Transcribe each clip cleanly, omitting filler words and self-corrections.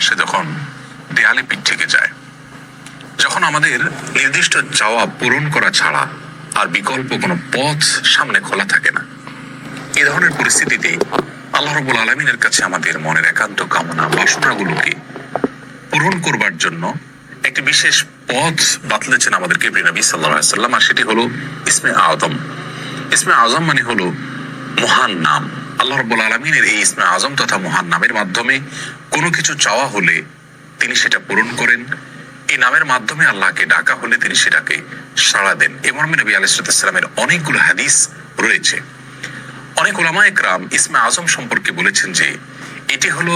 সে যখন দেয়ালে পিঠ থেকে যায়, যখন আমাদের নির্দিষ্ট চাওয়া পূরণ করা ছাড়া আর বিকল্প কোনো পথ সামনে খোলা থাকে না, এই ধরনের পরিস্থিতিতে আল্লাহ রাব্বুল আলামিনের কাছে আমাদের মনের একান্ত কামনা বাসনাগুলোকে পূরণ করবার জন্য একটি বিশেষ পথ বাতলেছেন আমাদেরকে প্রিয় নবী সাল্লাল্লাহু আলাইহি ওয়াসাল্লাম, আর সেটি হলো ইসমে আযম। ইসমে আযম মানে হলো মহান নাম। আল্লাহ রাব্বুল আলামিনের এই ইসমে আযম তথা মহান নামের মাধ্যমে কোনো কিছু চাওয়া হলে তিনি সেটা পূরণ করেন। এই নামের মাধ্যমে আল্লাহকে ডাকা হলে তিনি সেটাকে সাড়া দেন। এ মর্মে নবী আলাইহিস সালামের অনেকগুলো হাদিস রয়েছে। অনেক উলামায়ে কেরাম ইসমে আযম সম্পর্কে বলেছেন যে এটি হলো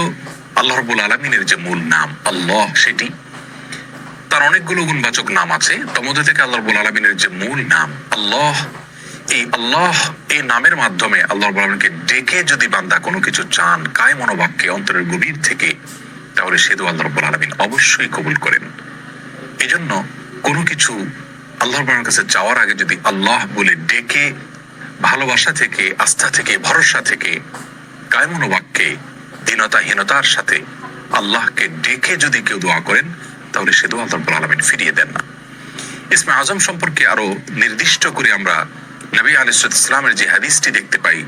আল্লাহ রাব্বুল আলামিনের যে মূল নাম আল্লাহ, সেটি তার অনেকগুলো গুণবাচক নাম আছে। তন্মধ্যে থেকে আল্লাহ রাব্বুল আলামিনের যে মূল নাম আল্লাহ, এই নামের মাধ্যমে আল্লাহ রাব্বুল আলামিনকে ডেকে যদি বান্দা কোনো কিছু চান কায় মনোবাক্যে অন্তরের গভীর থেকে, তাহলে সে দোয়া আল্লাহ রাব্বুল আলামিন অবশ্যই কবুল করেন। এজন্য কোনো কিছু আল্লাহর বাবার কাছে যাওয়ার আগে যদি আল্লাহ বলে ডেকে ভালোবাসা থেকে, আস্থা থেকে, ভরসা থেকে, কায় মনোবাক্যে, দীনতাহীনতার সাথে আল্লাহকে ডেকে যদি কেউ দোয়া করেন, তাহলে সে দোয়া আল্লাহ রাব্বুল আলামিন ফিরিয়ে দেন না। ইসমে আযম সম্পর্কে আরো নির্দিষ্ট করে আমরা নবী আলাইহিস সালামের যে হাদিসটি দেখতে পাই,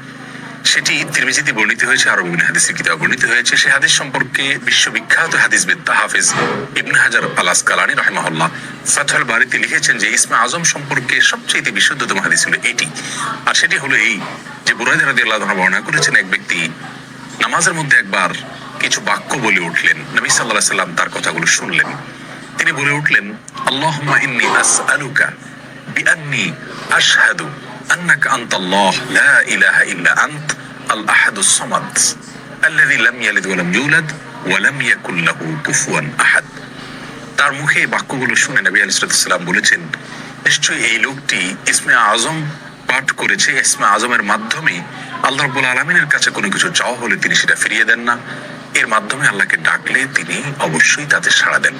সেটি তিরমিজিতে বর্ণিত হয়েছে, আরো বিভিন্ন হাদিসের কিতাবে বর্ণিত হয়েছে। সেই হাদিস সম্পর্কে বিশ্ববিখ্যাত হাদিসবিদ হাফেজ ইবনে হাজার আল আসকালানী রাহিমাহুল্লাহ ফাতহুল বারীতে লিখেছেন যে ইসমে আযম সম্পর্কে সবচেয়ে বিশুদ্ধতম হাদিস হলো এটি। আর সেটি হলো এই যে বুরায়দা রাদিয়াল্লাহু আনহু বর্ণনা করেছেন, এক ব্যক্তি নামাজের মধ্যে একবার কিছু বাক্য বলে উঠলেন। নবী সাল্লাল্লাহু আলাইহি সাল্লাম তার কথাগুলো শুনলেন। তিনি বলে উঠলেন, আল্লাহুম্মা ইন্নী আসআলুকা বিআন্নী আশহাদু আন্নাকা আনতাল্লাহ লা ইলাহা ইল্লা আনত আল আহাদুস সামাদ আল্লাযী লাম ইয়ালিদ ওয়া লাম ইউলাদ ওয়া লাম ইয়াকুল লাহু কুফুয়ান আহাদ। তার মুখে এই বাক্যগুলো শুনে নবী আলাইহিস সালাম বলেছেন, নিশ্চয়ই এই লোকটি ইসমে আযম পাঠ করেছে। ইসমে আযমের মাধ্যমে আল্লাহ রাব্বুল আলামিনের কাছে কোনো কিছু চাওয়া হলে তিনি সেটা ফিরিয়ে দেন না। এর মাধ্যমে আল্লাহকে ডাকলে তিনি অবশ্যই তাতে সাড়া দেন।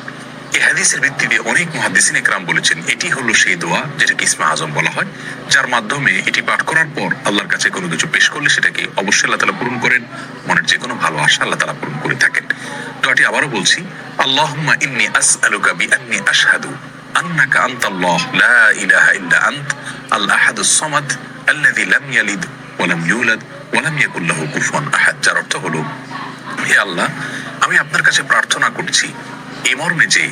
এই হাদিসের ভিত্তিতে অনেক মুহাদ্দিসিন ইকরাম বলেছেন এটি হলো সেই দোয়া যেটাকে ইসমে আযম বলা হয়, যার মাধ্যমে এটি পাঠ করার পর আল্লাহর কাছে কোনো কিছু পেশ করলে সেটাকে অবশ্যই আল্লাহ তাআলা পূরণ করেন। মনের যে কোনো ভালো আশা আল্লাহ তাআলা পূরণ করে থাকেন। দোয়াটি আবারও বলছি, আল্লাহুম্মা ইন্নী আসআলুকা বিআন্নী আশহাদু আন্নাকা আনতাল্লাহ লা ইলাহা ইল্লা আনত আল আহাদুস সামাদ আল্লাযী লাম ইয়ালিদ ওয়া লাম ইউলাদ ওয়া লাম ইয়াকুল লাহু কুফুয়ান আহাদ। যার অর্থ হলো, হে আল্লাহ, আমি আপনার কাছে প্রার্থনা করছি এই মর্মে যে,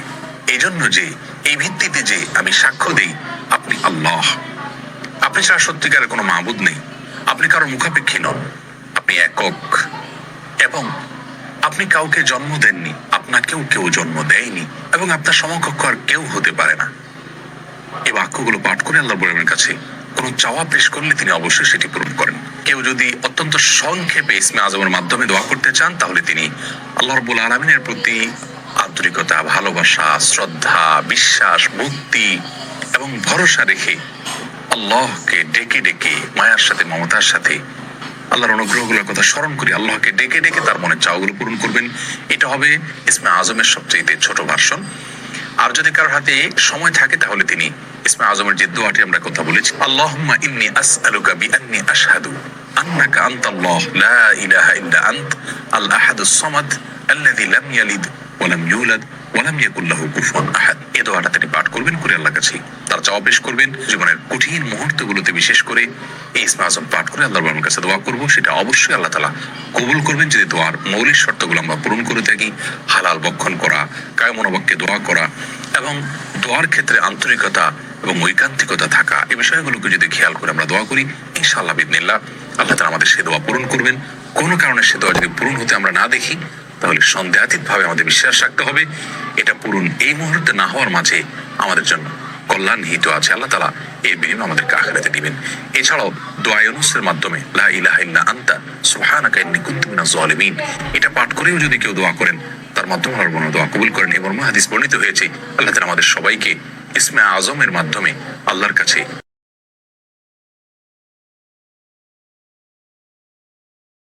এই জন্য যে, এই ভিত্তিতে যে আমি সাক্ষ্য দেই আপনি আল্লাহ, আপনি ছাড়া সত্যিকারের কোনো মাবুদ নেই, আপনি কারো মুখাপেক্ষী নন, আপনি একক, এবং আপনি কাউকে জন্ম দেননি, আপনাকেও কেউ জন্ম দেয়নি, এবং আপনার সমকক্ষ আর কেউ হতে পারে না। এই বাক্যগুলো পাঠ করে আল্লাহ রাব্বুল আলামিনের কাছে কোনো চাওয়া পেশ করলে তিনি অবশ্যই সেটি পূরণ করেন। কেউ যদি অত্যন্ত সংক্ষেপে ইসমে আযমের মাধ্যমে দোয়া করতে চান, তাহলে তিনি আল্লাহ রাব্বুল আলামিনের প্রতি আন্তরিকতা, ভালোবাসা, শ্রদ্ধা, বিশ্বাস, ভক্তি এবং ভরসা রেখে আল্লাহকে ডেকে ডেকে মায়ার সাথে, মমতার সাথে আল্লাহর অনুগ্রহগুলোর কথা স্মরণ করে আল্লাহকে ডেকে ডেকে তার মনের চাওয়াগুলো পূরণ করবেন। এটা হবে ইসমে আযমের সবচেয়ে ছোট ভার্সন। আর যদি কারোর হাতে সময় থাকে, তাহলে তিনি ইসমে আযমের যে দোয়াটি আমরা কথা বলেছি, আল্লাহুম্মা ইন্নী আসআলুকা বিআন্নী আশহাদু আন্নাকা আনতাল্লাহ লা ইলাহা ইল্লা আনত আল আহাদুস সামাদ আল্লাযী লাম ইয়ালিদ ওয়া লাম ইউলাদ ওয়া লাম ইয়াকুল লাহু কুফুয়ান আহাদ। এই দোয়াটা তিনি পাঠ করবেন, করে আল্লাহর কাছে তার চাওয়া পেশ করবেন। জীবনের কঠিন মুহূর্তগুলোতে বিশেষ করে এই ইসমে আযম পাঠ করে আল্লাহর বাবার কাছে দোয়া করব, সেটা অবশ্যই আল্লাহ তাআলা কবুল করবেন যদি দোয়ার মৌলিক শর্তগুলো আমরা পূরণ করে থাকি। হালাল বক্ষণ করা, কায় মনোবাক্যে দোয়া করা এবং দোয়ার ক্ষেত্রে আন্তরিকতা এবং ঐকান্তিকতা থাকা, এই বিষয়গুলোকে যদি খেয়াল করে আমরা দোয়া করি, ইনশাআল্লাহ বিইذনিল্লাহ আল্লাহ তাআলা আমাদের সে দোয়া পূরণ করবেন। কোনো কারণে সে দোয়া যদি পূরণ হতে আমরা না দেখি, তাহলে সন্দেহাতীত ভাবে আমাদের বিশ্বাস রাখতে হবে এটা পূরণ এই মুহূর্তে না হওয়ার মাঝে আমাদের জন্য কল্যাণ নিহিত আছে। আল্লাহ তাআলা এর বিনিময়ে আমাদেরকে আখিরাতে দিবেন। এছাড়াও দোয়া ইউনূসের মাধ্যমে লা ইলাহা ইল্লা আনতা সুবহানাকা ইন্নী কুনতু মিনাজ জালিমিন, এটা পাঠ করেও যদি কেউ দোয়া করেন, তার মাধ্যমে আল্লাহ বড় দোয়া কবুল করেন। এবং হাদিস বর্ণিত হয়েছে, আল্লাহ তাআলা আমাদের সবাইকে ইসমে আযমের মাধ্যমে আল্লাহর কাছে